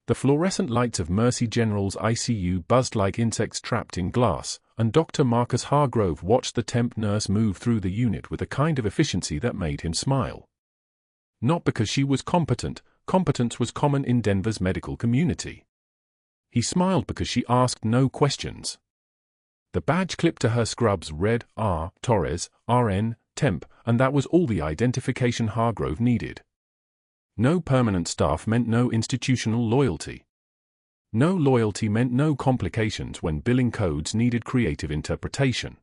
The fluorescent lights of Mercy General's ICU buzzed like insects trapped in glass, and Dr. Marcus Hargrove watched the temp nurse move through the unit with a kind of efficiency that made him smile. Not because she was competent. Competence was common in Denver's medical community. He smiled because she asked no questions. The badge clipped to her scrubs read R. Torres, RN, temp, and that was all the identification Hargrove needed. No permanent staff meant no institutional loyalty. No loyalty meant no complications when billing codes needed creative interpretation.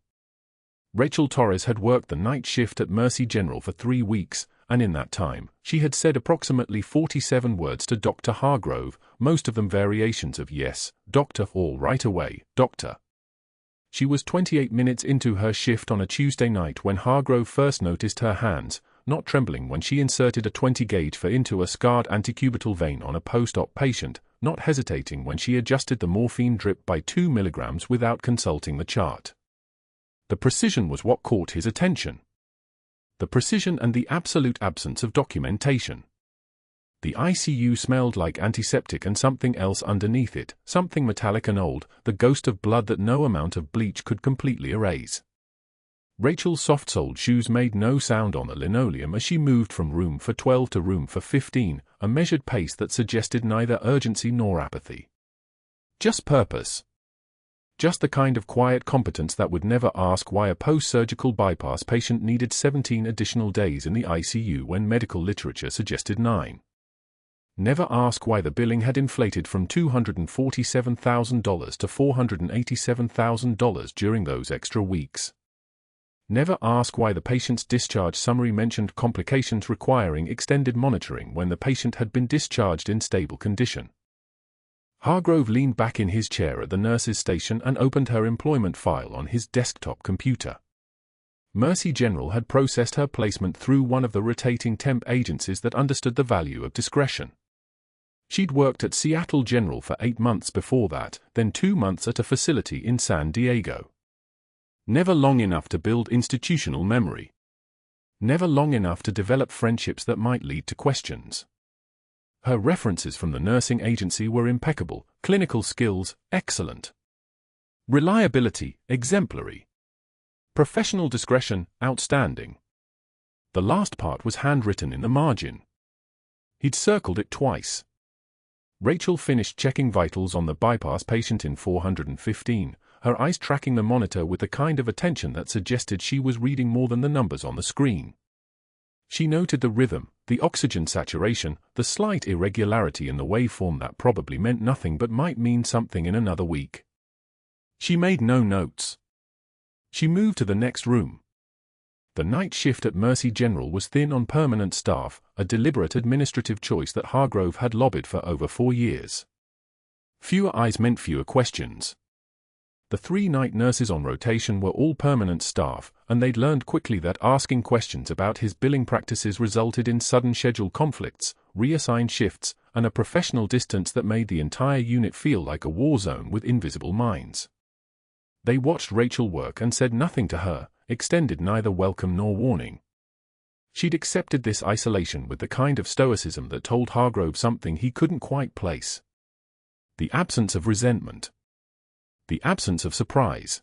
Rachel Torres had worked the night shift at Mercy General for 3 weeks, and in that time, she had said approximately 47 words to Dr. Hargrove, most of them variations of yes, doctor, or right away, doctor. She was 28 minutes into her shift on a Tuesday night when Hargrove first noticed her hands, not trembling when she inserted a 20-gauge into a scarred antecubital vein on a post-op patient, not hesitating when she adjusted the morphine drip by 2 milligrams without consulting the chart. The precision was what caught his attention. The precision and the absolute absence of documentation. The ICU smelled like antiseptic and something else underneath it, something metallic and old, the ghost of blood that no amount of bleach could completely erase. Rachel's soft-soled shoes made no sound on the linoleum as she moved from room for 12 to room for 15, a measured pace that suggested neither urgency nor apathy. Just purpose. Just the kind of quiet competence that would never ask why a post-surgical bypass patient needed 17 additional days in the ICU when medical literature suggested 9. Never ask why the billing had inflated from $247,000 to $487,000 during those extra weeks. Never ask why the patient's discharge summary mentioned complications requiring extended monitoring when the patient had been discharged in stable condition. Hargrove leaned back in his chair at the nurse's station and opened her employment file on his desktop computer. Mercy General had processed her placement through one of the rotating temp agencies that understood the value of discretion. She'd worked at Seattle General for 8 months before that, then 2 months at a facility in San Diego. Never long enough to build institutional memory. Never long enough to develop friendships that might lead to questions. Her references from the nursing agency were impeccable, clinical skills, excellent. Reliability, exemplary. Professional discretion, outstanding. The last part was handwritten in the margin. He'd circled it twice. Rachel finished checking vitals on the bypass patient in 415, her eyes tracking the monitor with the kind of attention that suggested she was reading more than the numbers on the screen. She noted the rhythm, the oxygen saturation, the slight irregularity in the waveform that probably meant nothing but might mean something in another week. She made no notes. She moved to the next room. The night shift at Mercy General was thin on permanent staff, a deliberate administrative choice that Hargrove had lobbied for over 4 years. Fewer eyes meant fewer questions. The 3 night nurses on rotation were all permanent staff, and they'd learned quickly that asking questions about his billing practices resulted in sudden schedule conflicts, reassigned shifts, and a professional distance that made the entire unit feel like a war zone with invisible mines. They watched Rachel work and said nothing to her, extended neither welcome nor warning. She'd accepted this isolation with the kind of stoicism that told Hargrove something he couldn't quite place. The absence of resentment. The absence of surprise.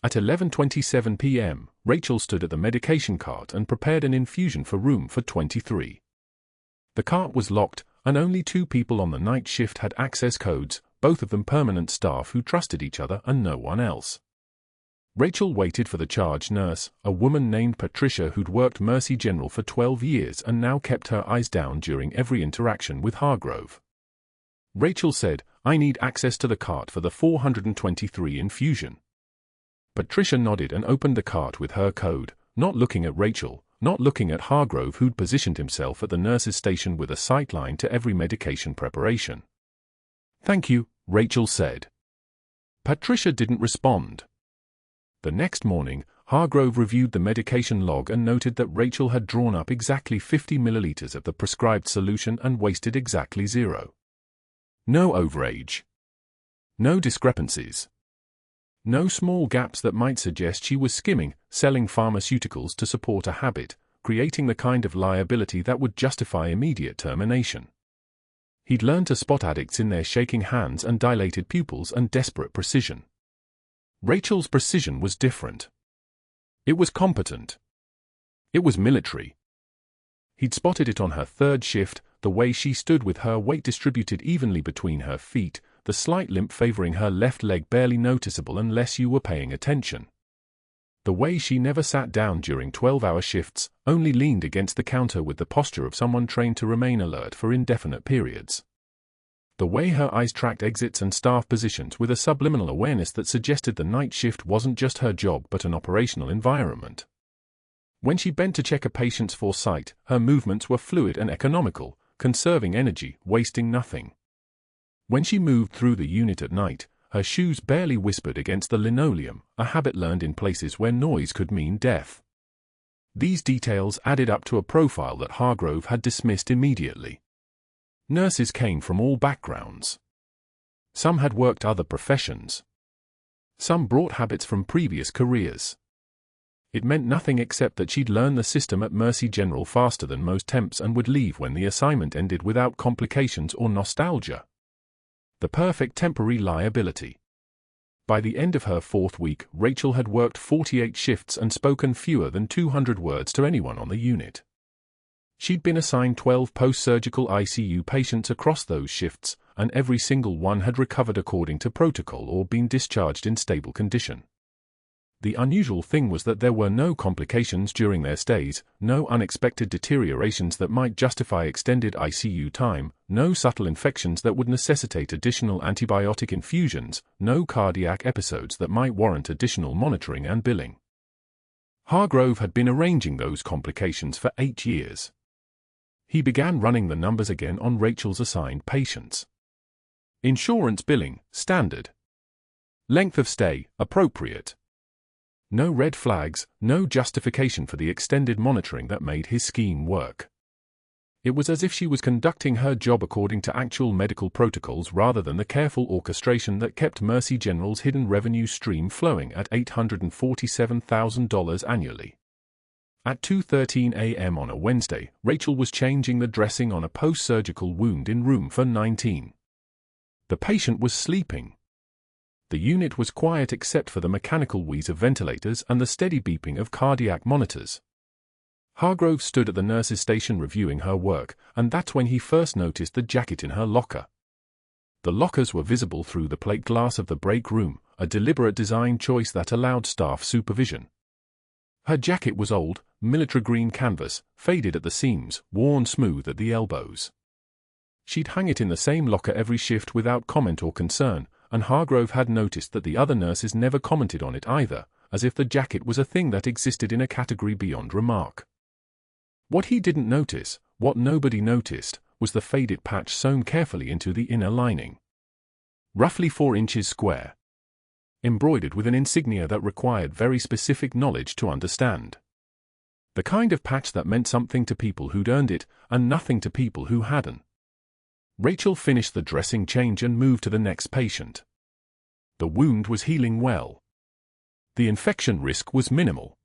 At 11:27 p.m., Rachel stood at the medication cart and prepared an infusion for room for 23. The cart was locked, and only 2 people on the night shift had access codes, both of them permanent staff who trusted each other and no one else. Rachel waited for the charge nurse, a woman named Patricia who'd worked Mercy General for 12 years and now kept her eyes down during every interaction with Hargrove. Rachel said, "I need access to the cart for the 423 infusion." Patricia nodded and opened the cart with her code, not looking at Rachel, not looking at Hargrove who'd positioned himself at the nurse's station with a sightline to every medication preparation. "Thank you," Rachel said. Patricia didn't respond. The next morning, Hargrove reviewed the medication log and noted that Rachel had drawn up exactly 50 milliliters of the prescribed solution and wasted exactly 0. No overage. No discrepancies. No small gaps that might suggest she was skimming, selling pharmaceuticals to support a habit, creating the kind of liability that would justify immediate termination. He'd learned to spot addicts in their shaking hands and dilated pupils and desperate precision. Rachel's precision was different. It was competent. It was military. He'd spotted it on her third shift, the way she stood with her weight distributed evenly between her feet, the slight limp favoring her left leg barely noticeable unless you were paying attention. The way she never sat down during 12-hour shifts, only leaned against the counter with the posture of someone trained to remain alert for indefinite periods. The way her eyes tracked exits and staff positions with a subliminal awareness that suggested the night shift wasn't just her job but an operational environment. When she bent to check a patient's foresight, her movements were fluid and economical, conserving energy, wasting nothing. When she moved through the unit at night, her shoes barely whispered against the linoleum, a habit learned in places where noise could mean death. These details added up to a profile that Hargrove had dismissed immediately. Nurses came from all backgrounds. Some had worked other professions. Some brought habits from previous careers. It meant nothing except that she'd learned the system at Mercy General faster than most temps and would leave when the assignment ended without complications or nostalgia. The perfect temporary liability. By the end of her fourth week, Rachel had worked 48 shifts and spoken fewer than 200 words to anyone on the unit. She'd been assigned 12 post-surgical ICU patients across those shifts, and every single one had recovered according to protocol or been discharged in stable condition. The unusual thing was that there were no complications during their stays, no unexpected deteriorations that might justify extended ICU time, no subtle infections that would necessitate additional antibiotic infusions, no cardiac episodes that might warrant additional monitoring and billing. Hargrove had been arranging those complications for 8 years. He began running the numbers again on Rachel's assigned patients. Insurance billing, standard. Length of stay, appropriate. No red flags, no justification for the extended monitoring that made his scheme work. It was as if she was conducting her job according to actual medical protocols rather than the careful orchestration that kept Mercy General's hidden revenue stream flowing at $847,000 annually. At 2:13 a.m. on a Wednesday, Rachel was changing the dressing on a post-surgical wound in room for 19. The patient was sleeping. The unit was quiet except for the mechanical wheeze of ventilators and the steady beeping of cardiac monitors. Hargrove stood at the nurse's station reviewing her work, and that's when he first noticed the jacket in her locker. The lockers were visible through the plate glass of the break room, a deliberate design choice that allowed staff supervision. Her jacket was old, military green canvas, faded at the seams, worn smooth at the elbows. She'd hung it in the same locker every shift without comment or concern, and Hargrove had noticed that the other nurses never commented on it either, as if the jacket was a thing that existed in a category beyond remark. What he didn't notice, what nobody noticed, was the faded patch sewn carefully into the inner lining. Roughly 4 inches square. Embroidered with an insignia that required very specific knowledge to understand. The kind of patch that meant something to people who'd earned it, and nothing to people who hadn't. Rachel finished the dressing change and moved to the next patient. The wound was healing well. The infection risk was minimal.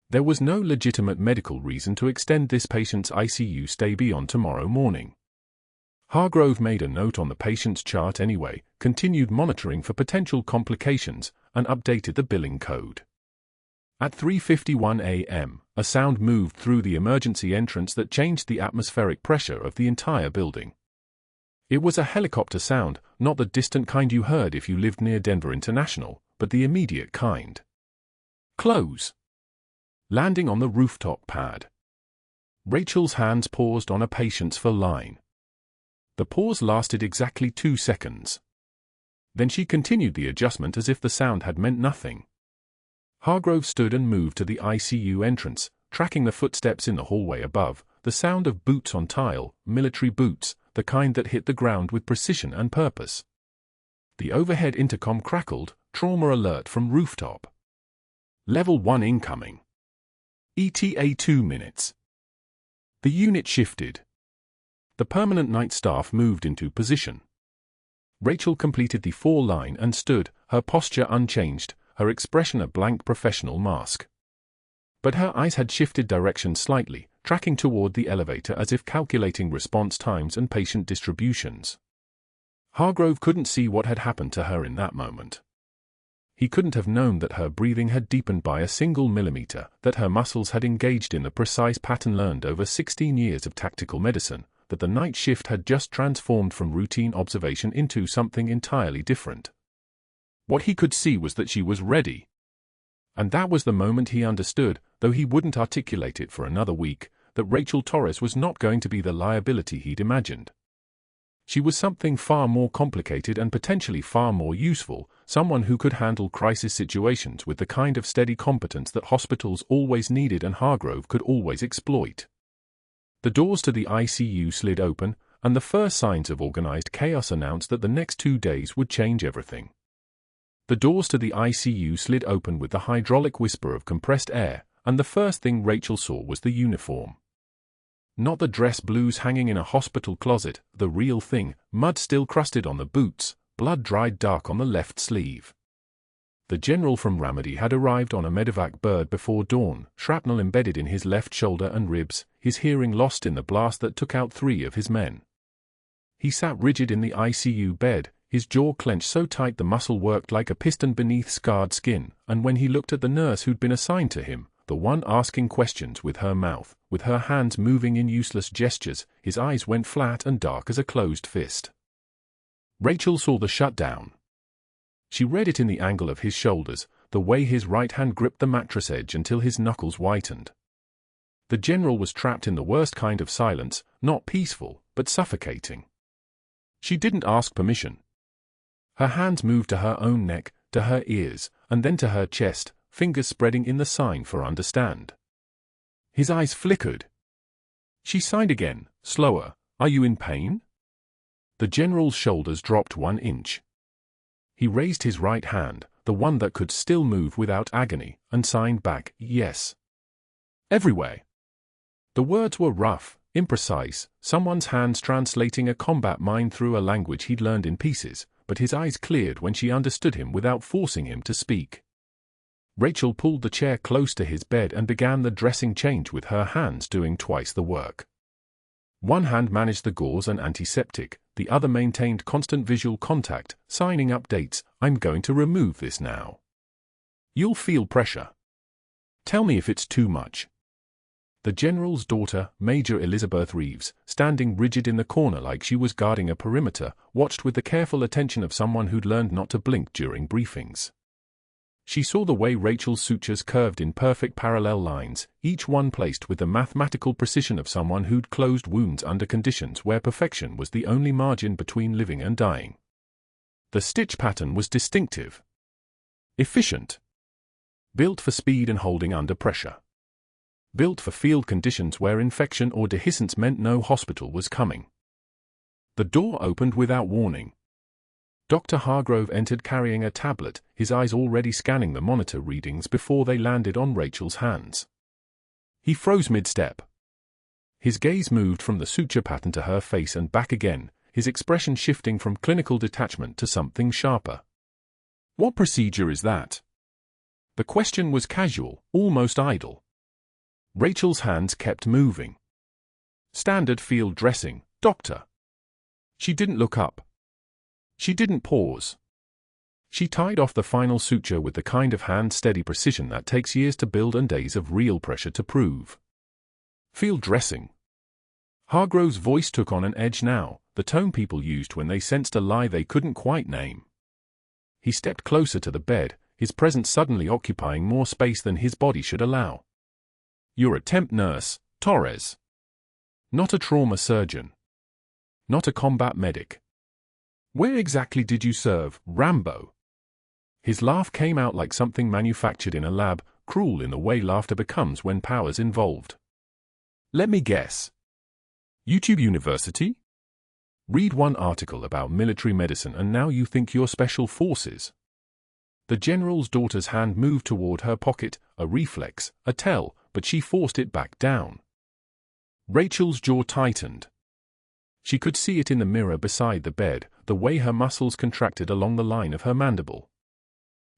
There was no legitimate medical reason to extend this patient's ICU stay beyond tomorrow morning. Hargrove made a note on the patient's chart anyway, continued monitoring for potential complications, and updated the billing code. At 3:51 a.m., a sound moved through the emergency entrance that changed the atmospheric pressure of the entire building. It was a helicopter sound, not the distant kind you heard if you lived near Denver International, but the immediate kind. Close. Landing on the rooftop pad. Rachel's hands paused on a patient's for line. The pause lasted exactly 2 seconds. Then she continued the adjustment as if the sound had meant nothing. Hargrove stood and moved to the ICU entrance, tracking the footsteps in the hallway above, the sound of boots on tile, military boots, the kind that hit the ground with precision and purpose. The overhead intercom crackled, trauma alert from rooftop. Level 1 incoming. ETA 2 minutes. The unit shifted. The permanent night staff moved into position. Rachel completed the 4 line and stood, her posture unchanged, her expression a blank professional mask. But her eyes had shifted direction slightly, tracking toward the elevator as if calculating response times and patient distributions. Hargrove couldn't see what had happened to her in that moment. He couldn't have known that her breathing had deepened by a single millimeter, that her muscles had engaged in the precise pattern learned over 16 years of tactical medicine, that the night shift had just transformed from routine observation into something entirely different. What he could see was that she was ready. And that was the moment he understood, though he wouldn't articulate it for another week, that Rachel Torres was not going to be the liability he'd imagined. She was something far more complicated and potentially far more useful, someone who could handle crisis situations with the kind of steady competence that hospitals always needed and Hargrove could always exploit. The doors to the ICU slid open, and the first signs of organized chaos announced that the next 2 days would change everything. The doors to the ICU slid open with the hydraulic whisper of compressed air, and the first thing Rachel saw was the uniform. Not the dress blues hanging in a hospital closet, the real thing, mud still crusted on the boots, blood dried dark on the left sleeve. The general from Ramadi had arrived on a medevac bird before dawn, shrapnel embedded in his left shoulder and ribs, his hearing lost in the blast that took out 3 of his men. He sat rigid in the ICU bed, his jaw clenched so tight the muscle worked like a piston beneath scarred skin, and when he looked at the nurse who'd been assigned to him, the one asking questions with her mouth, with her hands moving in useless gestures, his eyes went flat and dark as a closed fist. Rachel saw the shutdown. She read it in the angle of his shoulders, the way his right hand gripped the mattress edge until his knuckles whitened. The general was trapped in the worst kind of silence, not peaceful, but suffocating. She didn't ask permission. Her hands moved to her own neck, to her ears, and then to her chest, fingers spreading in the sign for understand. His eyes flickered. She signed again, slower. Are you in pain? The general's shoulders dropped 1 inch. He raised his right hand, the one that could still move without agony, and signed back, yes. Everywhere. The words were rough, imprecise, someone's hands translating a combat mind through a language he'd learned in pieces, but his eyes cleared when she understood him without forcing him to speak. Rachel pulled the chair close to his bed and began the dressing change with her hands doing twice the work. One hand managed the gauze and antiseptic, the other maintained constant visual contact, signing updates. I'm going to remove this now. You'll feel pressure. Tell me if it's too much. The general's daughter, Major Elizabeth Reeves, standing rigid in the corner like she was guarding a perimeter, watched with the careful attention of someone who'd learned not to blink during briefings. She saw the way Rachel's sutures curved in perfect parallel lines, each one placed with the mathematical precision of someone who'd closed wounds under conditions where perfection was the only margin between living and dying. The stitch pattern was distinctive. Efficient. Built for speed and holding under pressure. Built for field conditions where infection or dehiscence meant no hospital was coming. The door opened without warning. Dr. Hargrove entered carrying a tablet, his eyes already scanning the monitor readings before they landed on Rachel's hands. He froze mid-step. His gaze moved from the suture pattern to her face and back again, his expression shifting from clinical detachment to something sharper. What procedure is that? The question was casual, almost idle. Rachel's hands kept moving. Standard field dressing, doctor. She didn't look up. She didn't pause. She tied off the final suture with the kind of hand-steady precision that takes years to build and days of real pressure to prove. Field dressing. Hargrove's voice took on an edge now, the tone people used when they sensed a lie they couldn't quite name. He stepped closer to the bed, his presence suddenly occupying more space than his body should allow. You're a temp nurse, Torres. Not a trauma surgeon. Not a combat medic. Where exactly did you serve, Rambo? His laugh came out like something manufactured in a lab, cruel in the way laughter becomes when power's involved. Let me guess. YouTube University? Read one article about military medicine and now you think you're special forces. The general's daughter's hand moved toward her pocket, a reflex, a tell, but she forced it back down. Rachel's jaw tightened. She could see it in the mirror beside the bed, the way her muscles contracted along the line of her mandible.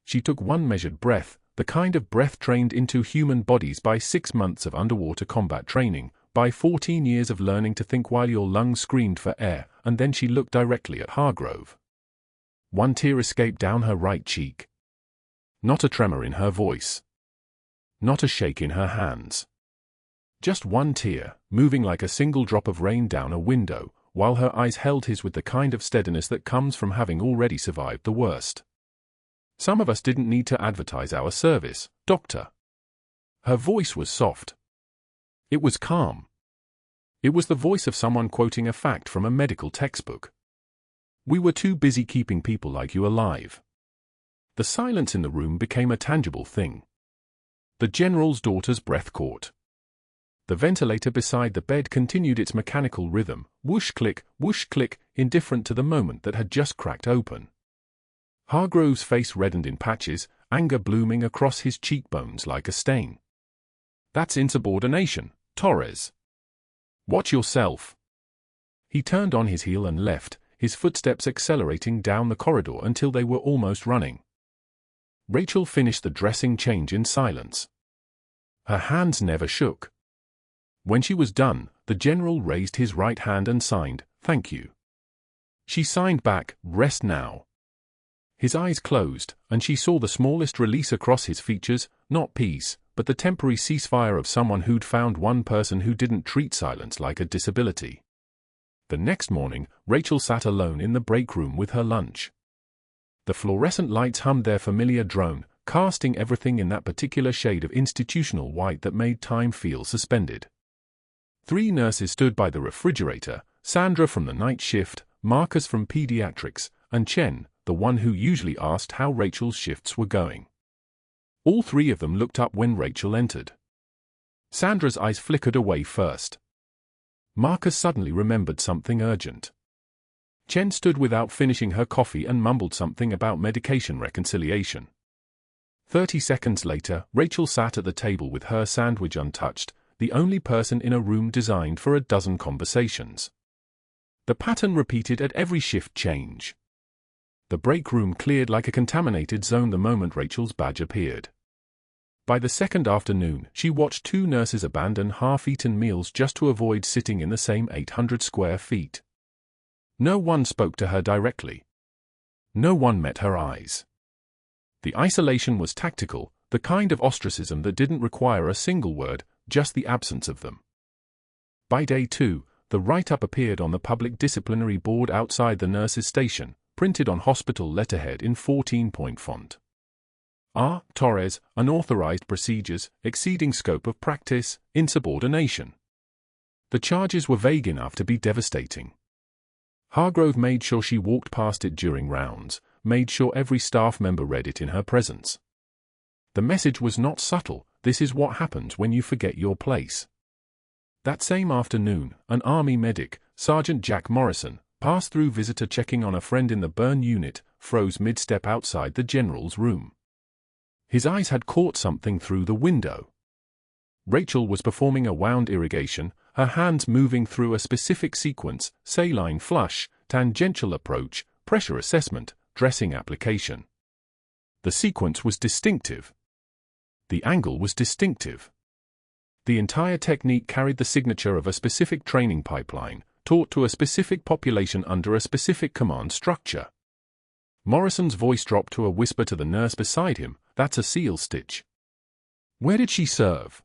She took one measured breath, the kind of breath trained into human bodies by 6 months of underwater combat training, by 14 years of learning to think while your lungs screamed for air, and then she looked directly at Hargrove. One tear escaped down her right cheek. Not a tremor in her voice. Not a shake in her hands. Just one tear, moving like a single drop of rain down a window, while her eyes held his with the kind of steadiness that comes from having already survived the worst. Some of us didn't need to advertise our service, Doctor. Her voice was soft. It was calm. It was the voice of someone quoting a fact from a medical textbook. We were too busy keeping people like you alive. The silence in the room became a tangible thing. The general's daughter's breath caught. The ventilator beside the bed continued its mechanical rhythm, whoosh-click, indifferent to the moment that had just cracked open. Hargrove's face reddened in patches, anger blooming across his cheekbones like a stain. That's insubordination, Torres. Watch yourself. He turned on his heel and left, his footsteps accelerating down the corridor until they were almost running. Rachel finished the dressing change in silence. Her hands never shook. When she was done, the general raised his right hand and signed, "Thank you." She signed back, "Rest now." His eyes closed, and she saw the smallest release across his features, not peace, but the temporary ceasefire of someone who'd found one person who didn't treat silence like a disability. The next morning, Rachel sat alone in the break room with her lunch. The fluorescent lights hummed their familiar drone, casting everything in that particular shade of institutional white that made time feel suspended. 3 nurses stood by the refrigerator, Sandra from the night shift, Marcus from pediatrics, and Chen, the one who usually asked how Rachel's shifts were going. All 3 of them looked up when Rachel entered. Sandra's eyes flickered away first. Marcus suddenly remembered something urgent. Chen stood without finishing her coffee and mumbled something about medication reconciliation. 30 seconds later, Rachel sat at the table with her sandwich untouched, the only person in a room designed for a dozen conversations. The pattern repeated at every shift change. The break room cleared like a contaminated zone the moment Rachel's badge appeared. By the second afternoon, she watched 2 nurses abandon half-eaten meals just to avoid sitting in the same 800 square feet. No one spoke to her directly. No one met her eyes. The isolation was tactical, the kind of ostracism that didn't require a single word, just the absence of them. By day 2, the write-up appeared on the public disciplinary board outside the nurses' station, printed on hospital letterhead in 14-point font. R. Torres, unauthorized procedures, exceeding scope of practice, insubordination. The charges were vague enough to be devastating. Hargrove made sure she walked past it during rounds, made sure every staff member read it in her presence. The message was not subtle: this is what happens when you forget your place. That same afternoon, an Army medic, Sergeant Jack Morrison, passed through visitor checking on a friend in the burn unit, froze mid-step outside the general's room. His eyes had caught something through the window. Rachel was performing a wound irrigation, her hands moving through a specific sequence: saline flush, tangential approach, pressure assessment, dressing application. The sequence was distinctive. The angle was distinctive. The entire technique carried the signature of a specific training pipeline, taught to a specific population under a specific command structure. Morrison's voice dropped to a whisper to the nurse beside him, "That's a seal stitch." Where did she serve?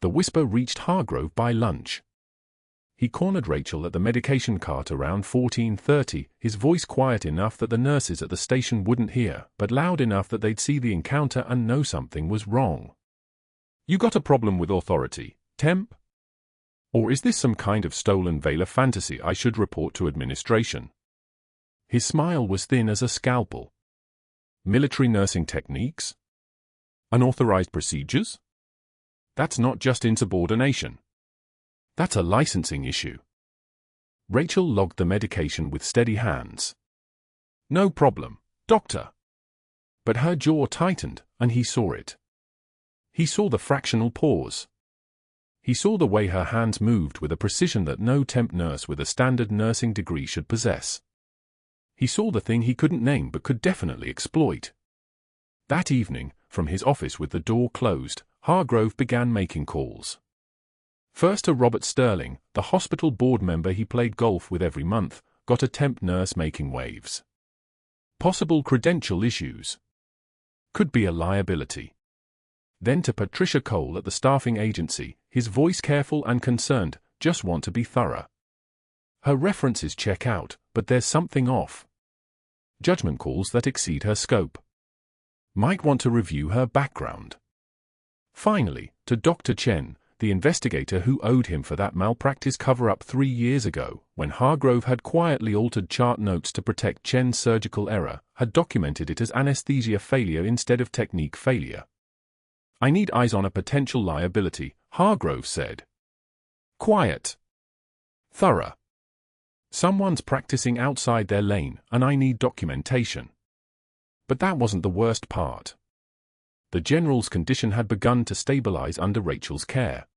The whisper reached Hargrove by lunch. He cornered Rachel at the medication cart around 14:30, his voice quiet enough that the nurses at the station wouldn't hear, but loud enough that they'd see the encounter and know something was wrong. "You got a problem with authority, temp? Or is this some kind of stolen Valor fantasy I should report to administration?" His smile was thin as a scalpel. "Military nursing techniques? Unauthorized procedures? That's not just insubordination. That's a licensing issue." Rachel logged the medication with steady hands. "No problem, doctor." But her jaw tightened, and he saw it. He saw the fractional pause. He saw the way her hands moved with a precision that no temp nurse with a standard nursing degree should possess. He saw the thing he couldn't name but could definitely exploit. That evening, From his office with the door closed, Hargrove began making calls. First to Robert Sterling, the hospital board member he played golf with every month, got a temp nurse making waves. Possible credential issues. Could be a liability. Then to Patricia Cole at the staffing agency, his voice careful and concerned, just want to be thorough. Her references check out, but there's something off. Judgment calls that exceed her scope. Might want to review her background. Finally, to Dr. Chen, the investigator who owed him for that malpractice cover-up 3 years ago, when Hargrove had quietly altered chart notes to protect Chen's surgical error, had documented it as anesthesia failure instead of technique failure. I need eyes on a potential liability, Hargrove said. Quiet. Thorough. Someone's practicing outside their lane, and I need documentation. But that wasn't the worst part. The general's condition had begun to stabilize under Rachel's care.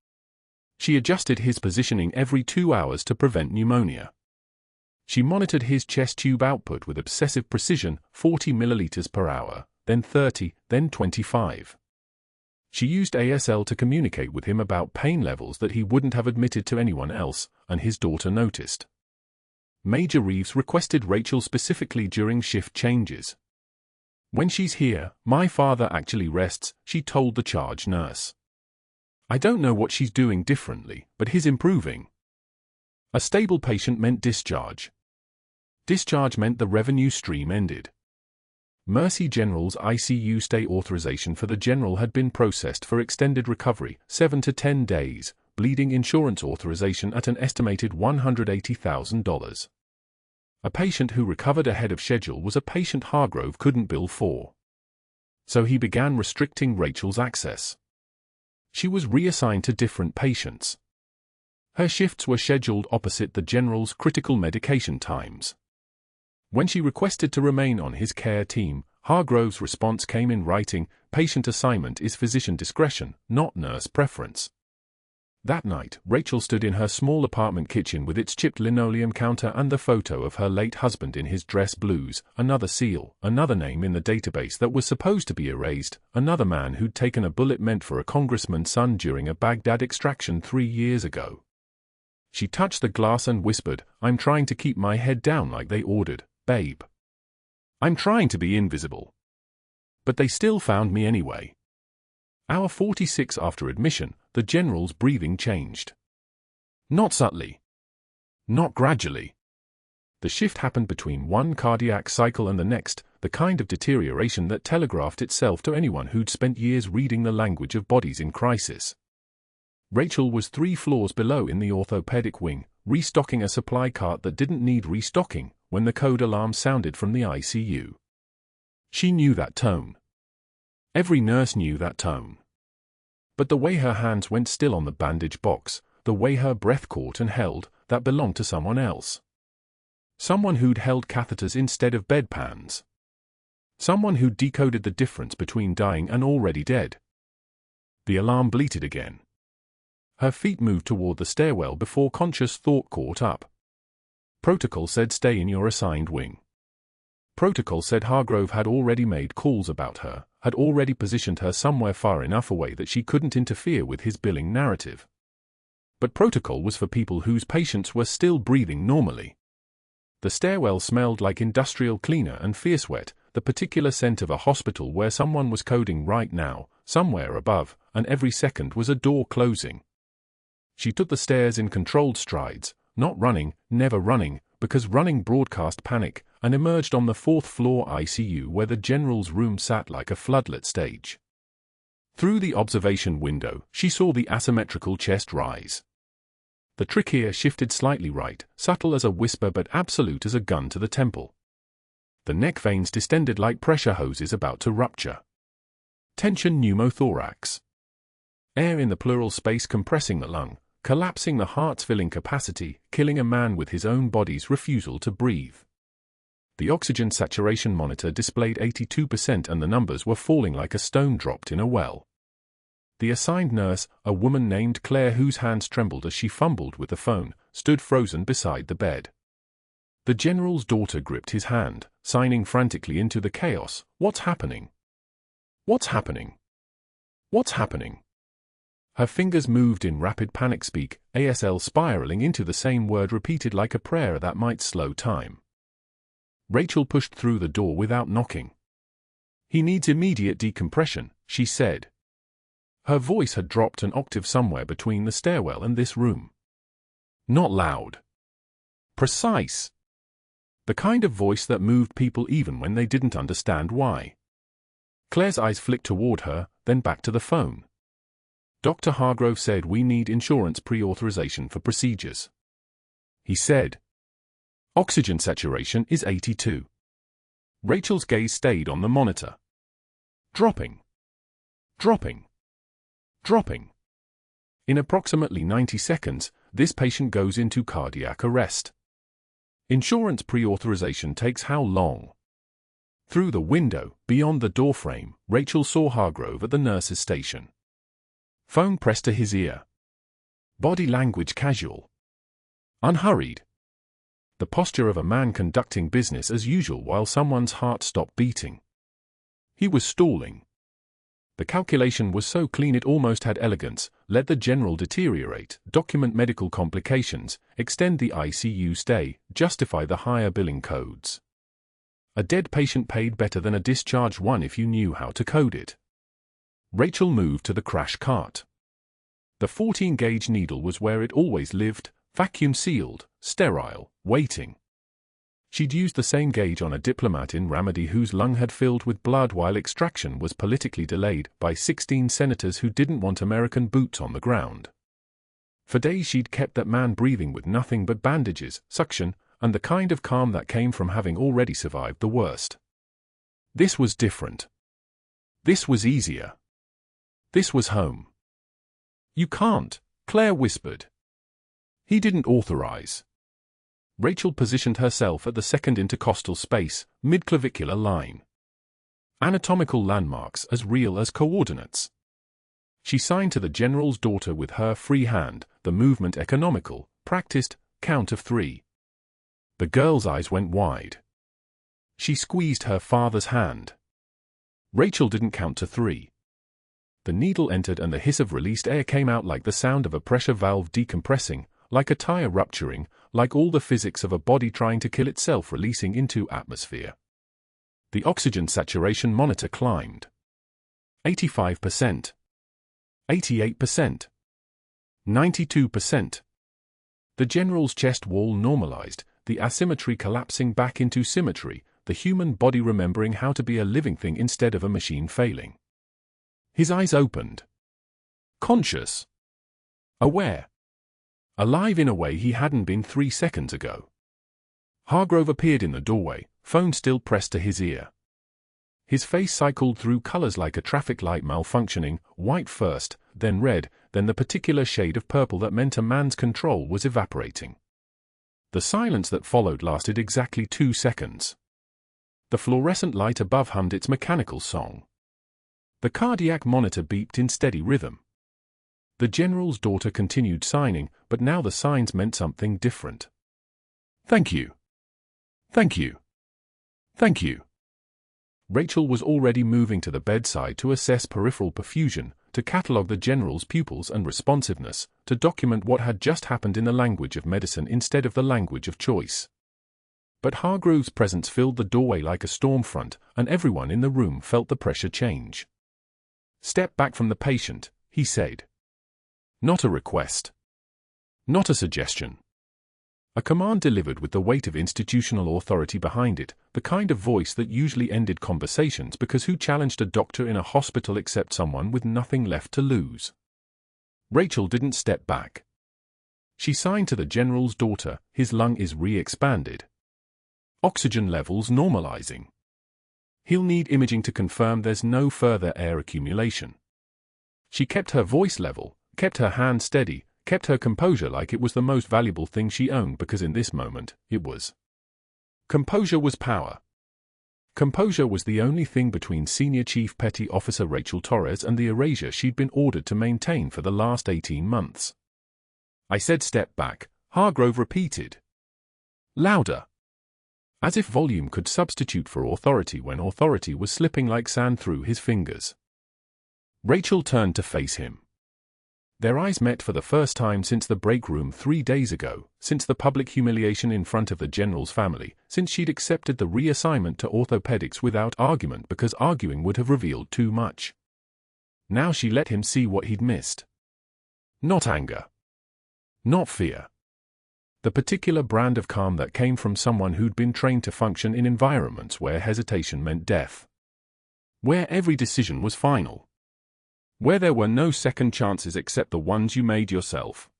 She adjusted his positioning every 2 hours to prevent pneumonia. She monitored his chest tube output with obsessive precision, 40 milliliters per hour, then 30, then 25. She used ASL to communicate with him about pain levels that he wouldn't have admitted to anyone else, and his daughter noticed. Major Reeves requested Rachel specifically during shift changes. When she's here, my father actually rests, she told the charge nurse. I don't know what she's doing differently, but he's improving. A stable patient meant discharge. Discharge meant the revenue stream ended. Mercy General's ICU stay authorization for the general had been processed for extended recovery, 7 to 10 days, bleeding insurance authorization at an estimated $180,000. A patient who recovered ahead of schedule was a patient Hargrove couldn't bill for. So he began restricting Rachel's access. She was reassigned to different patients. Her shifts were scheduled opposite the general's critical medication times. When she requested to remain on his care team, Hargrove's response came in writing, patient assignment is physician discretion, not nurse preference. That night, Rachel stood in her small apartment kitchen with its chipped linoleum counter and the photo of her late husband in his dress blues, another seal, another name in the database that was supposed to be erased, another man who'd taken a bullet meant for a congressman's son during a Baghdad extraction 3 years ago. She touched the glass and whispered, I'm trying to keep my head down like they ordered, babe. I'm trying to be invisible. But they still found me anyway. Hour 46 after admission, the general's breathing changed. Not subtly. Not gradually. The shift happened between one cardiac cycle and the next, the kind of deterioration that telegraphed itself to anyone who'd spent years reading the language of bodies in crisis. Rachel was 3 floors below in the orthopedic wing, restocking a supply cart that didn't need restocking, when the code alarm sounded from the ICU. She knew that tone. Every nurse knew that tone. But the way her hands went still on the bandage box, the way her breath caught and held, that belonged to someone else. Someone who'd held catheters instead of bedpans. Someone who'd decoded the difference between dying and already dead. The alarm bleated again. Her feet moved toward the stairwell before conscious thought caught up. Protocol said stay in your assigned wing. Protocol said Hargrove had already made calls about her, had already positioned her somewhere far enough away that she couldn't interfere with his billing narrative. But protocol was for people whose patients were still breathing normally. The stairwell smelled like industrial cleaner and fierce wet, the particular scent of a hospital where someone was coding right now, somewhere above, and every second was a door closing. She took the stairs in controlled strides, not running, never running, because running broadcast panic, and emerged on the 4th floor ICU where the general's room sat like a floodlit stage. Through the observation window, she saw the asymmetrical chest rise. The trachea shifted slightly right, subtle as a whisper but absolute as a gun to the temple. The neck veins distended like pressure hoses about to rupture. Tension pneumothorax. Air in the pleural space compressing the lung, collapsing the heart's filling capacity, killing a man with his own body's refusal to breathe. The oxygen saturation monitor displayed 82% and the numbers were falling like a stone dropped in a well. The assigned nurse, a woman named Claire whose hands trembled as she fumbled with the phone, stood frozen beside the bed. The general's daughter gripped his hand, signing frantically into the chaos. What's happening? What's happening? What's happening? Her fingers moved in rapid panic speak, ASL spiraling into the same word repeated like a prayer that might slow time. Rachel pushed through the door without knocking. He needs immediate decompression, she said. Her voice had dropped an octave somewhere between the stairwell and this room. Not loud. Precise. The kind of voice that moved people even when they didn't understand why. Claire's eyes flicked toward her, then back to the phone. Dr. Hargrove said we need insurance pre-authorization for procedures. He said. Oxygen saturation is 82. Rachel's gaze stayed on the monitor. Dropping. Dropping. Dropping. In approximately 90 seconds, this patient goes into cardiac arrest. Insurance pre-authorization takes how long? Through the window, beyond the doorframe, Rachel saw Hargrove at the nurse's station. Phone pressed to his ear. Body language casual. Unhurried. The posture of a man conducting business as usual while someone's heart stopped beating. He was stalling. The calculation was so clean it almost had elegance. Let the general deteriorate, document medical complications, extend the ICU stay, justify the higher billing codes. A dead patient paid better than a discharged one if you knew how to code it. Rachel moved to the crash cart. The 14-gauge needle was where it always lived, vacuum-sealed, sterile, waiting. She'd used the same gauge on a diplomat in Ramadi whose lung had filled with blood while extraction was politically delayed by 16 senators who didn't want American boots on the ground. For days she'd kept that man breathing with nothing but bandages, suction, and the kind of calm that came from having already survived the worst. This was different. This was easier. This was home. You can't, Claire whispered. He didn't authorize. Rachel positioned herself at the second intercostal space, mid-clavicular line. Anatomical landmarks as real as coordinates. She signed to the general's daughter with her free hand, the movement economical, practiced, count of 3. The girl's eyes went wide. She squeezed her father's hand. Rachel didn't count to 3. The needle entered and the hiss of released air came out like the sound of a pressure valve decompressing, like a tire rupturing, like all the physics of a body trying to kill itself releasing into atmosphere. The oxygen saturation monitor climbed. 85%. 88%. 92%. The general's chest wall normalized, the asymmetry collapsing back into symmetry, the human body remembering how to be a living thing instead of a machine failing. His eyes opened. Conscious. Aware. Alive in a way he hadn't been 3 seconds ago. Hargrove appeared in the doorway, phone still pressed to his ear. His face cycled through colors like a traffic light malfunctioning, white first, then red, then the particular shade of purple that meant a man's control was evaporating. The silence that followed lasted exactly 2 seconds. The fluorescent light above hummed its mechanical song. The cardiac monitor beeped in steady rhythm. The general's daughter continued signing, but now the signs meant something different. Thank you. Thank you. Thank you. Rachel was already moving to the bedside to assess peripheral perfusion, to catalogue the general's pupils and responsiveness, to document what had just happened in the language of medicine instead of the language of choice. But Hargrove's presence filled the doorway like a storm front, and everyone in the room felt the pressure change. Step back from the patient, he said. Not a request. Not a suggestion. A command delivered with the weight of institutional authority behind it, the kind of voice that usually ended conversations because who challenged a doctor in a hospital except someone with nothing left to lose? Rachel didn't step back. She signed to the general's daughter, his lung is re-expanded. Oxygen levels normalizing. He'll need imaging to confirm there's no further air accumulation. She kept her voice level, kept her hand steady, kept her composure like it was the most valuable thing she owned because in this moment, it was. Composure was power. Composure was the only thing between Senior Chief Petty Officer Rachel Torres and the erasure she'd been ordered to maintain for the last 18 months. I said step back, Hargrove repeated. Louder. As if volume could substitute for authority when authority was slipping like sand through his fingers. Rachel turned to face him. Their eyes met for the first time since the break room 3 days ago, since the public humiliation in front of the General's family, since she'd accepted the reassignment to orthopedics without argument because arguing would have revealed too much. Now she let him see what he'd missed. Not anger. Not fear. The particular brand of calm that came from someone who'd been trained to function in environments where hesitation meant death. Where every decision was final. Where there were no second chances except the ones you made yourself.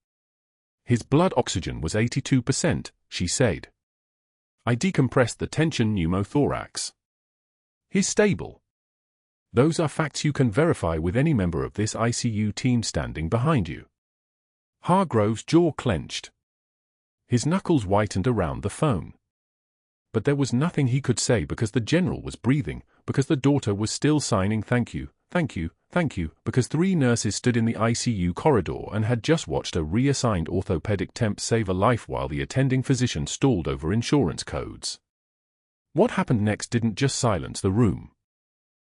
His blood oxygen was 82%, she said. I decompressed the tension pneumothorax. He's stable. Those are facts you can verify with any member of this ICU team standing behind you. Hargrove's jaw clenched. His knuckles whitened around the phone. But there was nothing he could say because the General was breathing, because the daughter was still signing thank you, thank you, thank you, because 3 nurses stood in the ICU corridor and had just watched a reassigned orthopedic temp save a life while the attending physician stalled over insurance codes. What happened next didn't just silence the room.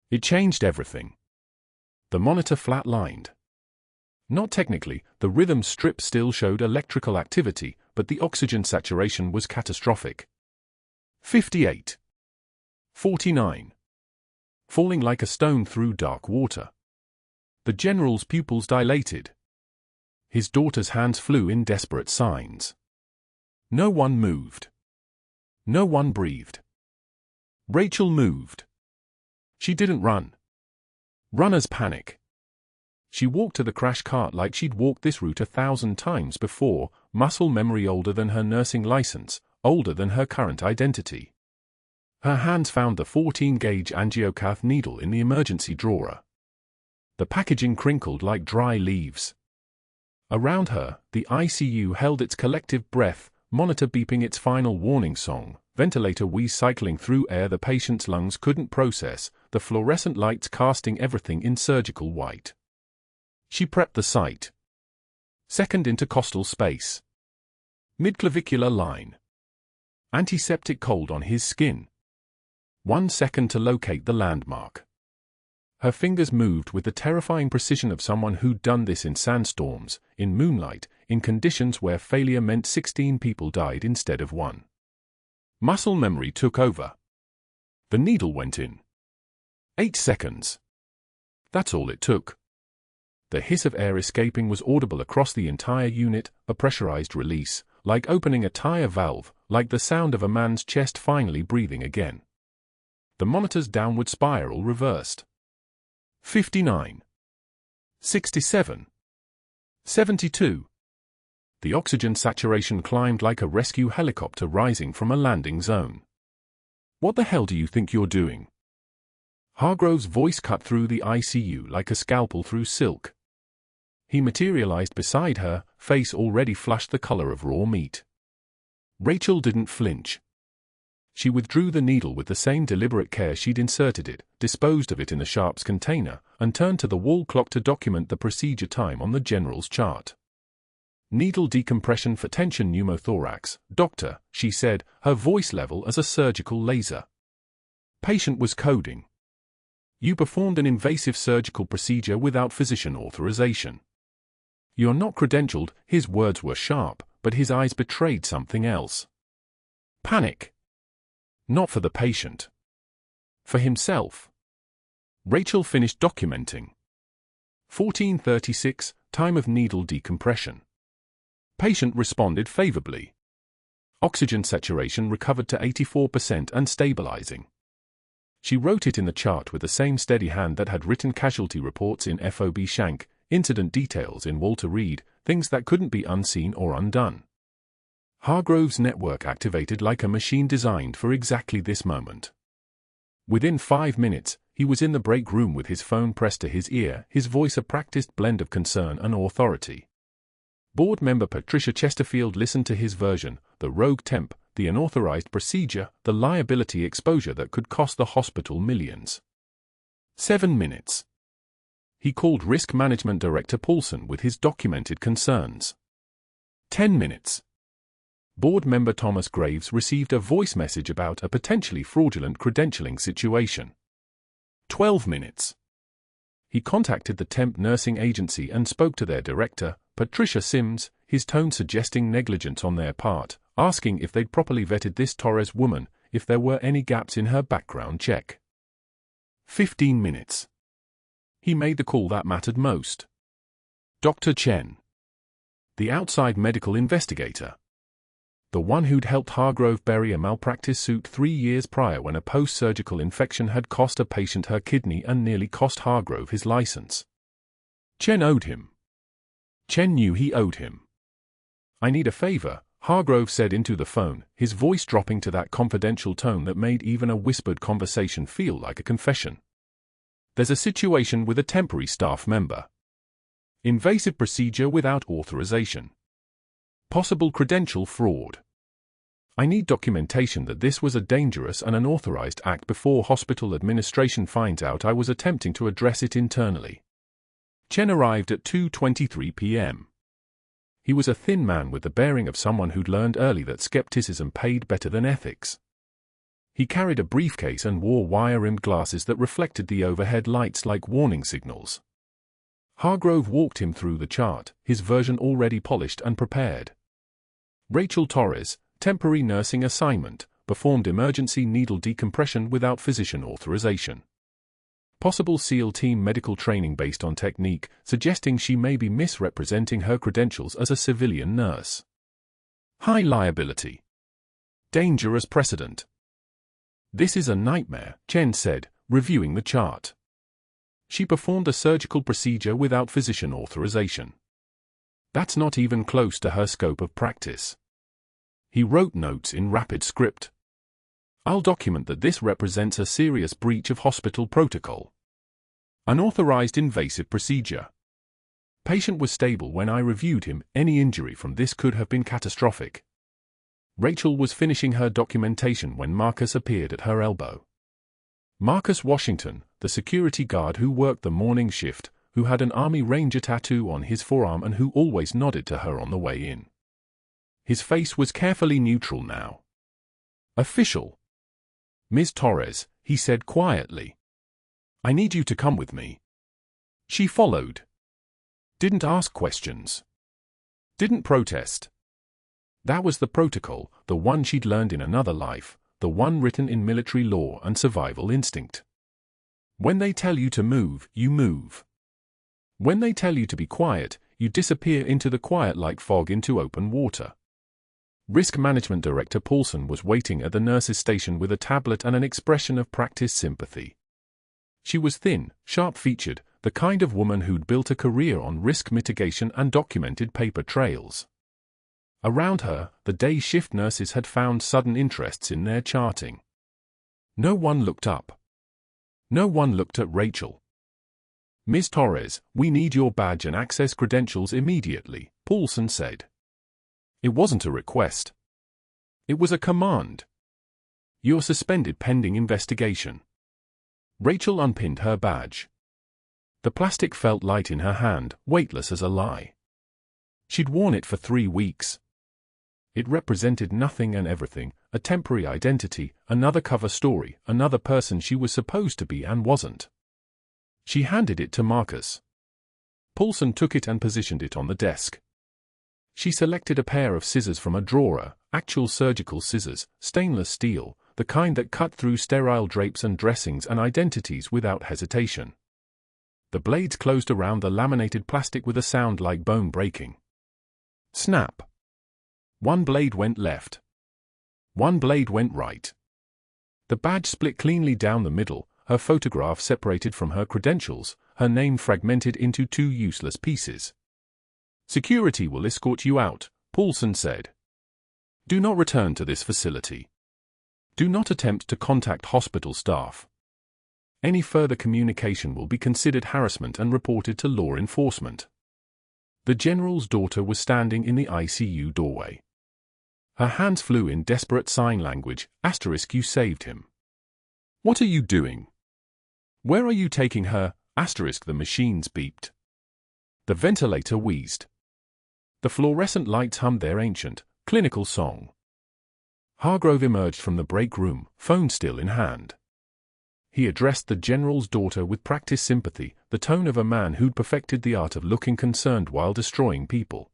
It changed everything. The monitor flatlined. Not technically, the rhythm strip still showed electrical activity, but the oxygen saturation was catastrophic. 58. 49. Falling like a stone through dark water. The General's pupils dilated. His daughter's hands flew in desperate signs. No one moved. No one breathed. Rachel moved. She didn't run. Runners panic. She walked to the crash cart like she'd walked this route 1,000 times before, muscle memory older than her nursing license, older than her current identity. Her hands found the 14-gauge angiocath needle in the emergency drawer. The packaging crinkled like dry leaves. Around her, the ICU held its collective breath, monitor beeping its final warning song, ventilator wheeze cycling through air the patient's lungs couldn't process, the fluorescent lights casting everything in surgical white. She prepped the site. Second intercostal space. Midclavicular line. Antiseptic cold on his skin. 1 second to locate the landmark. Her fingers moved with the terrifying precision of someone who'd done this in sandstorms, in moonlight, in conditions where failure meant 16 people died instead of 1. Muscle memory took over. The needle went in. 8 seconds. That's all it took. The hiss of air escaping was audible across the entire unit, a pressurized release, like opening a tire valve, like the sound of a man's chest finally breathing again. The monitor's downward spiral reversed. 59. 67. 72. The oxygen saturation climbed like a rescue helicopter rising from a landing zone. What the hell do you think you're doing? Hargrove's voice cut through the ICU like a scalpel through silk. He materialized beside her, face already flushed the color of raw meat. Rachel didn't flinch. She withdrew the needle with the same deliberate care she'd inserted it, disposed of it in the sharps container, and turned to the wall clock to document the procedure time on the General's chart. Needle decompression for tension pneumothorax, doctor, she said, her voice level as a surgical laser. Patient was coding. You performed an invasive surgical procedure without physician authorization. You're not credentialed. His words were sharp, but his eyes betrayed something else. Panic. Not for the patient. For himself. Rachel finished documenting. 14:36, time of needle decompression. Patient responded favorably. Oxygen saturation recovered to 84% and stabilizing. She wrote it in the chart with the same steady hand that had written casualty reports in FOB Shank, incident details in Walter Reed, things that couldn't be unseen or undone. Hargrove's network activated like a machine designed for exactly this moment. Within 5 minutes, he was in the break room with his phone pressed to his ear, his voice a practiced blend of concern and authority. Board member Patricia Chesterfield listened to his version, the rogue temp, the unauthorized procedure, the liability exposure that could cost the hospital millions. 7 minutes. He called Risk Management Director Paulson with his documented concerns. 10 minutes. Board member Thomas Graves received a voice message about a potentially fraudulent credentialing situation. 12 minutes. He contacted the temp nursing agency and spoke to their director, Patricia Sims, his tone suggesting negligence on their part, asking if they'd properly vetted this Torres woman, if there were any gaps in her background check. 15 minutes. He made the call that mattered most. Dr. Chen. The outside medical investigator. The one who'd helped Hargrove bury a malpractice suit 3 years prior when a post-surgical infection had cost a patient her kidney and nearly cost Hargrove his license. Chen owed him. Chen knew he owed him. "I need a favor," Hargrove said into the phone, his voice dropping to that confidential tone that made even a whispered conversation feel like a confession. "There's a situation with a temporary staff member. Invasive procedure without authorization. Possible credential fraud. I need documentation that this was a dangerous and unauthorized act before hospital administration finds out I was attempting to address it internally." Chen arrived at 2:23 p.m. He was a thin man with the bearing of someone who'd learned early that skepticism paid better than ethics. He carried a briefcase and wore wire-rimmed glasses that reflected the overhead lights like warning signals. Hargrove walked him through the chart, his version already polished and prepared. Rachel Torres, temporary nursing assignment, performed emergency needle decompression without physician authorization. Possible SEAL team medical training based on technique, suggesting she may be misrepresenting her credentials as a civilian nurse. High liability. Dangerous precedent. "This is a nightmare," Chen said, reviewing the chart. She performed a surgical procedure without physician authorization. That's not even close to her scope of practice. He wrote notes in rapid script. "I'll document that this represents a serious breach of hospital protocol. Unauthorized invasive procedure. Patient was stable when I reviewed him. Any injury from this could have been catastrophic." Rachel was finishing her documentation when Marcus appeared at her elbow. Marcus Washington, the security guard who worked the morning shift, who had an Army Ranger tattoo on his forearm and who always nodded to her on the way in. His face was carefully neutral now. "Official. Ms. Torres," he said quietly. "I need you to come with me." She followed. Didn't ask questions. Didn't protest. That was the protocol, the one she'd learned in another life, the one written in military law and survival instinct. When they tell you to move, you move. When they tell you to be quiet, you disappear into the quiet like fog into open water. Risk Management Director Paulson was waiting at the nurse's station with a tablet and an expression of practiced sympathy. She was thin, sharp-featured, the kind of woman who'd built a career on risk mitigation and documented paper trails. Around her, the day shift nurses had found sudden interests in their charting. No one looked up. No one looked at Rachel. "Ms. Torres, we need your badge and access credentials immediately," Paulson said. It wasn't a request. It was a command. "You're suspended pending investigation." Rachel unpinned her badge. The plastic felt light in her hand, weightless as a lie. She'd worn it for 3 weeks. It represented nothing and everything, a temporary identity, another cover story, another person she was supposed to be and wasn't. She handed it to Marcus. Paulson took it and positioned it on the desk. She selected a pair of scissors from a drawer, actual surgical scissors, stainless steel, the kind that cut through sterile drapes and dressings and identities without hesitation. The blades closed around the laminated plastic with a sound like bone breaking. Snap. One blade went left. One blade went right. The badge split cleanly down the middle, her photograph separated from her credentials, her name fragmented into 2 useless pieces. "Security will escort you out," Paulson said. "Do not return to this facility. Do not attempt to contact hospital staff. Any further communication will be considered harassment and reported to law enforcement." The general's daughter was standing in the ICU doorway. Her hands flew in desperate sign language, *, "You saved him." "What are you doing? Where are you taking her, *, the machines beeped. The ventilator wheezed. The fluorescent lights hummed their ancient, Clinical song. Hargrove emerged from the break room, phone still in hand. He addressed the general's daughter with practiced sympathy, the tone of a man who'd perfected the art of looking concerned while destroying people.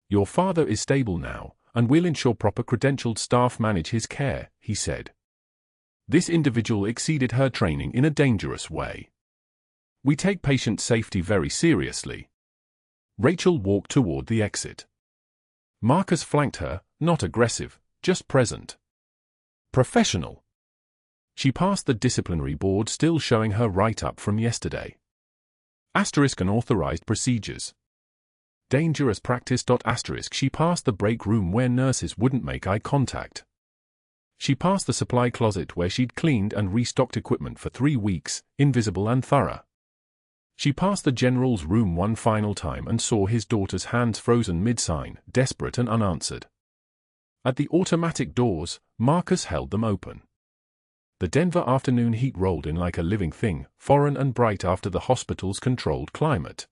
"Your father is stable now, and we'll ensure proper credentialed staff manage his care," he said. This individual exceeded her training in a dangerous way. "We take patient safety very seriously." Rachel walked toward the exit. Marcus flanked her, not aggressive, just present. Professional. She passed the disciplinary board, still showing her write-up from yesterday. Unauthorized procedures. Dangerous practice. She passed the break room where nurses wouldn't make eye contact. She passed the supply closet where she'd cleaned and restocked equipment for 3 weeks, invisible and thorough. She passed the general's room one final time and saw his daughter's hands frozen mid-sign, desperate and unanswered. At the automatic doors, Marcus held them open. The Denver afternoon heat rolled in like a living thing, foreign and bright after the hospital's controlled climate.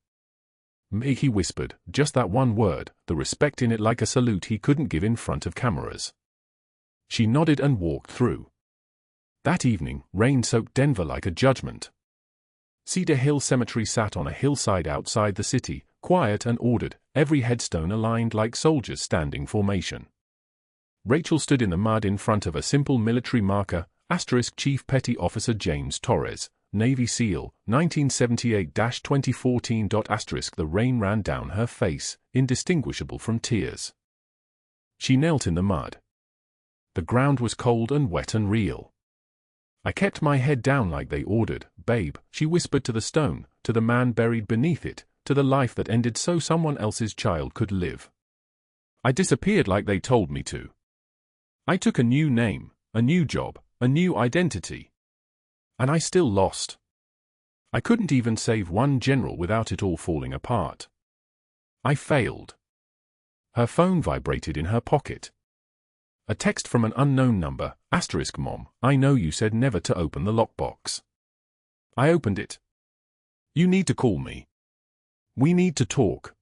"Meg," he whispered, just that one word, the respect in it like a salute he couldn't give in front of cameras. She nodded and walked through. That evening, rain soaked Denver like a judgment. Cedar Hill Cemetery sat on a hillside outside the city, quiet and ordered, every headstone aligned like soldiers standing formation. Rachel stood in the mud in front of a simple military marker, Chief Petty Officer James Torres, Navy SEAL, 1978-2014. The rain ran down her face, indistinguishable from tears. She knelt in the mud. The ground was cold and wet and real. "I kept my head down like they ordered, babe," she whispered to the stone, to the man buried beneath it, to the life that ended so someone else's child could live. "I disappeared like they told me to. I took a new name, a new job, a new identity. And I still lost. I couldn't even save one general without it all falling apart. I failed." Her phone vibrated in her pocket. A text from an unknown number, "Mom, I know you said never to open the lockbox. I opened it. You need to call me. We need to talk.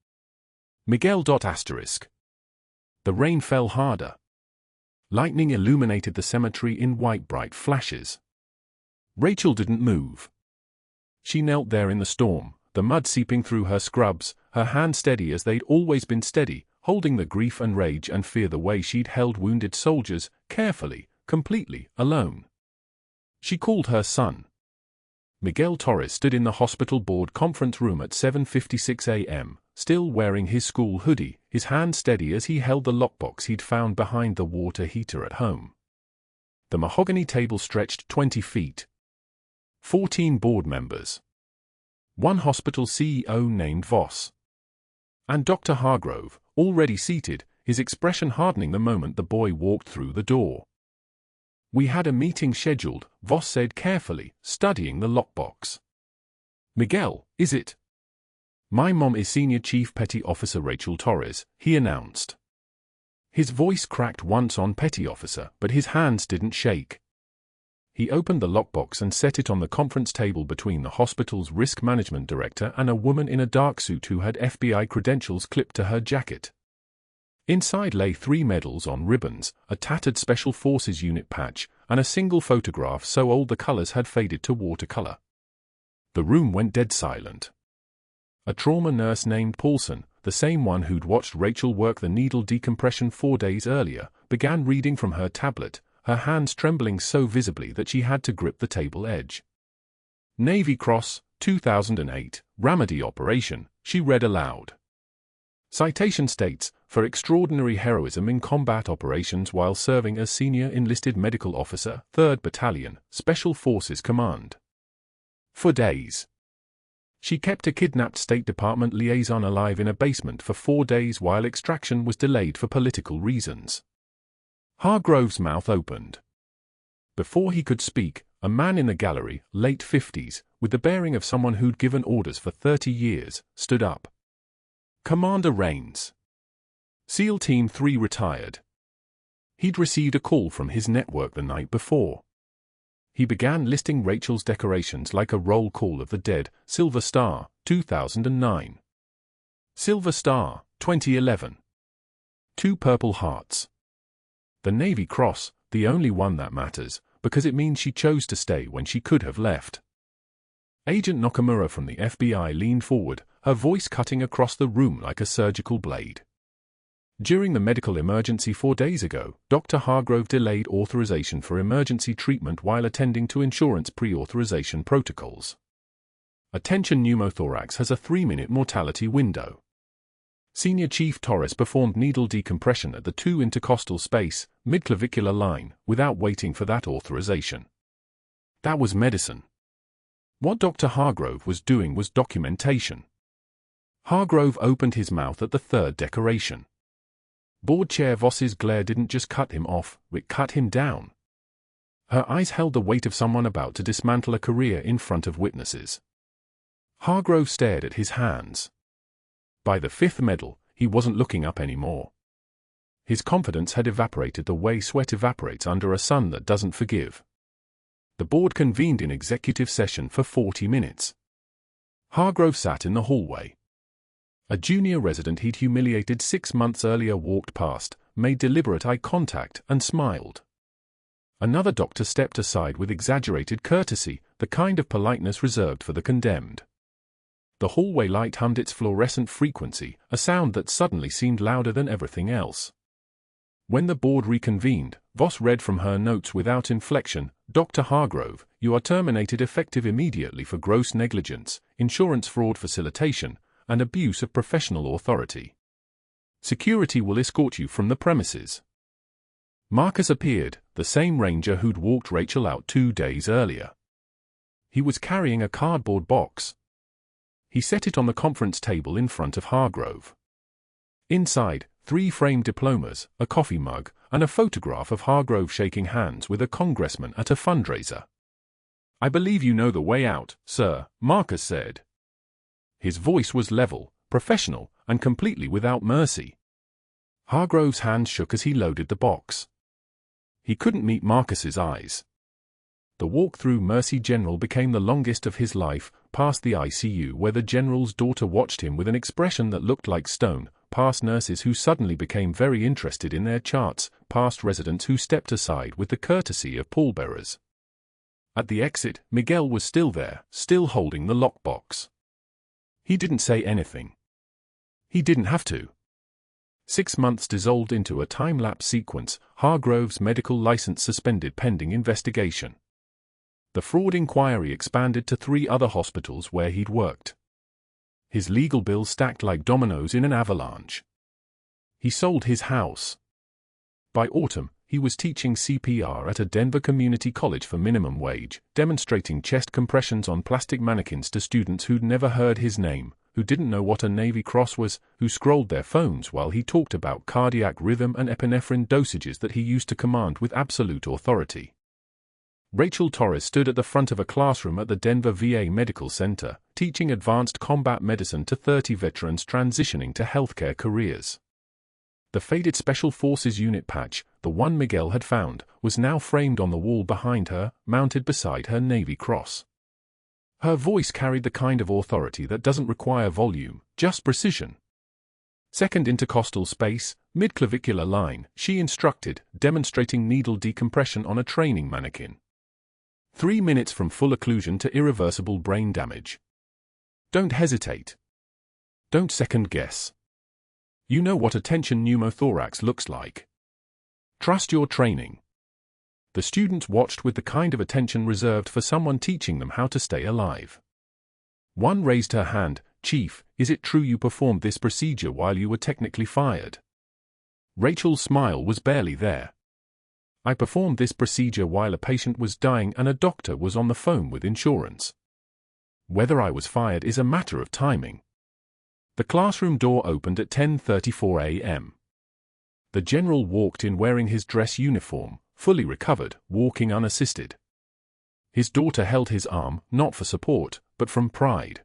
Miguel. The rain fell harder. Lightning illuminated the cemetery in white bright flashes. Rachel didn't move. She knelt there in the storm, the mud seeping through her scrubs, her hands steady as they'd always been steady, holding the grief and rage and fear the way she'd held wounded soldiers, carefully, completely, alone. She called her son. Miguel Torres stood in the hospital board conference room at 7:56 a.m., still wearing his school hoodie, his hand steady as he held the lockbox he'd found behind the water heater at home. The mahogany table stretched 20 feet. 14 board members. One hospital CEO named Voss. And Dr. Hargrove, already seated, his expression hardening the moment the boy walked through the door. "We had a meeting scheduled," Voss said carefully, studying the lockbox. "Miguel, is it?" "My mom is Senior Chief Petty Officer Rachel Torres," he announced. His voice cracked once on Petty Officer, but his hands didn't shake. He opened the lockbox and set it on the conference table between the hospital's risk management director and a woman in a dark suit who had FBI credentials clipped to her jacket. Inside lay 3 medals on ribbons, a tattered Special Forces unit patch, and a single photograph so old the colors had faded to watercolor. The room went dead silent. A trauma nurse named Paulson, the same one who'd watched Rachel work the needle decompression 4 days earlier, began reading from her tablet, her hands trembling so visibly that she had to grip the table edge. "Navy Cross, 2008, Ramadi Operation," she read aloud. Citation states, "For extraordinary heroism in combat operations while serving as Senior Enlisted Medical Officer, 3rd Battalion, Special Forces Command." For days. She kept a kidnapped State Department liaison alive in a basement for 4 days while extraction was delayed for political reasons. Hargrove's mouth opened. Before he could speak, a man in the gallery, late 50s, with the bearing of someone who'd given orders for 30 years, stood up. "Commander Rains. SEAL Team 3 retired." He'd received a call from his network the night before. He began listing Rachel's decorations like a roll call of the dead: Silver Star, 2009. Silver Star, 2011. 2 purple hearts. The Navy Cross, the only one that matters, because it means she chose to stay when she could have left. Agent Nakamura from the FBI leaned forward, her voice cutting across the room like a surgical blade. During the medical emergency 4 days ago, Dr. Hargrove delayed authorization for emergency treatment while attending to insurance pre-authorization protocols. A tension pneumothorax has a 3-minute mortality window. Senior Chief Torres performed needle decompression at the 2 intercostal space, midclavicular line, without waiting for that authorization. That was medicine. What Dr. Hargrove was doing was documentation. Hargrove opened his mouth at the 3rd decoration. Board Chair Voss's glare didn't just cut him off, it cut him down. Her eyes held the weight of someone about to dismantle a career in front of witnesses. Hargrove stared at his hands. By the 5th medal, he wasn't looking up anymore. His confidence had evaporated the way sweat evaporates under a sun that doesn't forgive. The board convened in executive session for 40 minutes. Hargrove sat in the hallway. A junior resident he'd humiliated 6 months earlier walked past, made deliberate eye contact, and smiled. Another doctor stepped aside with exaggerated courtesy, the kind of politeness reserved for the condemned. The hallway light hummed its fluorescent frequency, a sound that suddenly seemed louder than everything else. When the board reconvened, Voss read from her notes without inflection, "Dr. Hargrove, you are terminated effective immediately for gross negligence, insurance fraud facilitation, and abuse of professional authority. Security will escort you from the premises." Marcus appeared, the same ranger who'd walked Rachel out 2 days earlier. He was carrying a cardboard box. He set it on the conference table in front of Hargrove. Inside, 3 framed diplomas, a coffee mug, and a photograph of Hargrove shaking hands with a congressman at a fundraiser. "I believe you know the way out, sir," Marcus said. His voice was level, professional, and completely without mercy. Hargrove's hands shook as he loaded the box. He couldn't meet Marcus's eyes. The walk through Mercy General became the longest of his life, past the ICU where the general's daughter watched him with an expression that looked like stone, past nurses who suddenly became very interested in their charts, past residents who stepped aside with the courtesy of pallbearers. At the exit, Miguel was still there, still holding the lockbox. He didn't say anything. He didn't have to. 6 months dissolved into a time-lapse sequence, Hargrove's medical license suspended pending investigation. The fraud inquiry expanded to 3 other hospitals where he'd worked. His legal bills stacked like dominoes in an avalanche. He sold his house. By autumn, he was teaching CPR at a Denver community college for minimum wage, demonstrating chest compressions on plastic mannequins to students who'd never heard his name, who didn't know what a Navy Cross was, who scrolled their phones while he talked about cardiac rhythm and epinephrine dosages that he used to command with absolute authority. Rachel Torres stood at the front of a classroom at the Denver VA Medical Center, teaching advanced combat medicine to 30 veterans transitioning to healthcare careers. The faded Special Forces unit patch, the one Miguel had found, was now framed on the wall behind her, mounted beside her Navy Cross. Her voice carried the kind of authority that doesn't require volume, just precision. "Second intercostal space, midclavicular line," she instructed, demonstrating needle decompression on a training mannequin. 3 minutes from full occlusion to irreversible brain damage. Don't hesitate. Don't second guess. You know what a tension pneumothorax looks like. Trust your training. The students watched with the kind of attention reserved for someone teaching them how to stay alive. One raised her hand. "Chief, is it true you performed this procedure while you were technically fired?" Rachel's smile was barely there. "I performed this procedure while a patient was dying and a doctor was on the phone with insurance. Whether I was fired is a matter of timing." The classroom door opened at 10:34 a.m. The general walked in wearing his dress uniform, fully recovered, walking unassisted. His daughter held his arm, not for support, but from pride.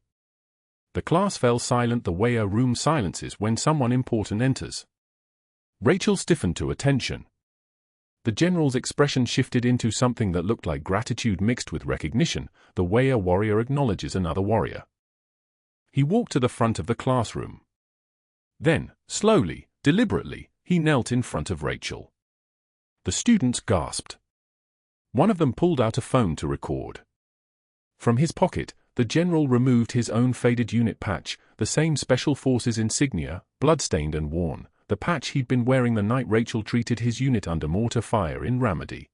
The class fell silent the way a room silences when someone important enters. Rachel stiffened to attention. The general's expression shifted into something that looked like gratitude mixed with recognition, the way a warrior acknowledges another warrior. He walked to the front of the classroom. Then, slowly, deliberately, he knelt in front of Rachel. The students gasped. One of them pulled out a phone to record. From his pocket, the general removed his own faded unit patch, the same Special Forces insignia, blood-stained and worn, the patch he'd been wearing the night Rachel treated his unit under mortar fire in Ramadi.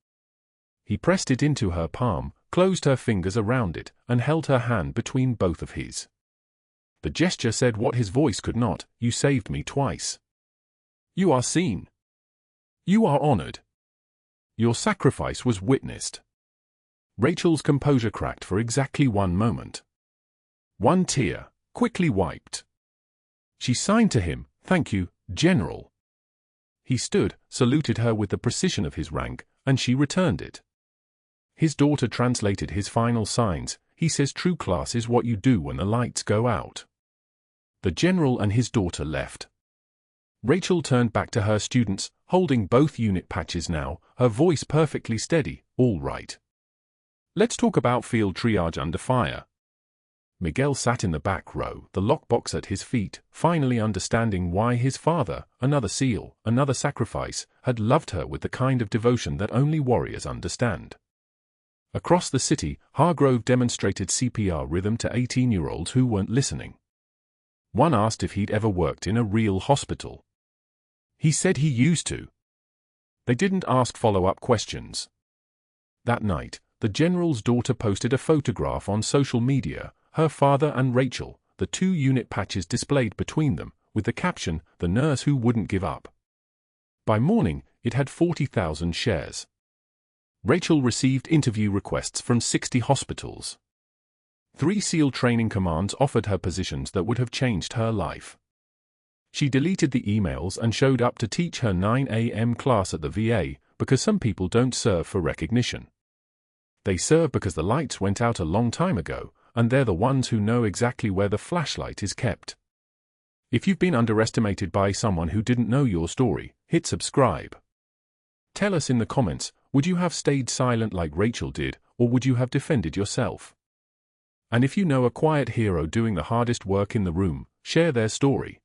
He pressed it into her palm, closed her fingers around it, and held her hand between both of his. The gesture said what his voice could not: "You saved me twice. You are seen. You are honored. Your sacrifice was witnessed." Rachel's composure cracked for exactly 1 moment. One tear, quickly wiped. She signed to him, "Thank you, General." He stood, saluted her with the precision of his rank, and she returned it. His daughter translated his final signs. He says true class is what you do when the lights go out. The general and his daughter left. Rachel turned back to her students, holding both unit patches now, her voice perfectly steady. "All right. Let's talk about field triage under fire." Miguel sat in the back row, the lockbox at his feet, finally understanding why his father, another SEAL, another sacrifice, had loved her with the kind of devotion that only warriors understand. Across the city, Hargrove demonstrated CPR rhythm to 18-year-olds who weren't listening. One asked if he'd ever worked in a real hospital. He said he used to. They didn't ask follow-up questions. That night, the general's daughter posted a photograph on social media, her father and Rachel, the 2 unit patches displayed between them, with the caption, "The nurse who wouldn't give up." By morning, it had 40,000 shares. Rachel received interview requests from 60 hospitals. 3 SEAL training commands offered her positions that would have changed her life. She deleted the emails and showed up to teach her 9 a.m. class at the VA, because some people don't serve for recognition. They serve because the lights went out a long time ago, and they're the ones who know exactly where the flashlight is kept. If you've been underestimated by someone who didn't know your story, hit subscribe. Tell us in the comments, would you have stayed silent like Rachel did, or would you have defended yourself? And if you know a quiet hero doing the hardest work in the room, share their story.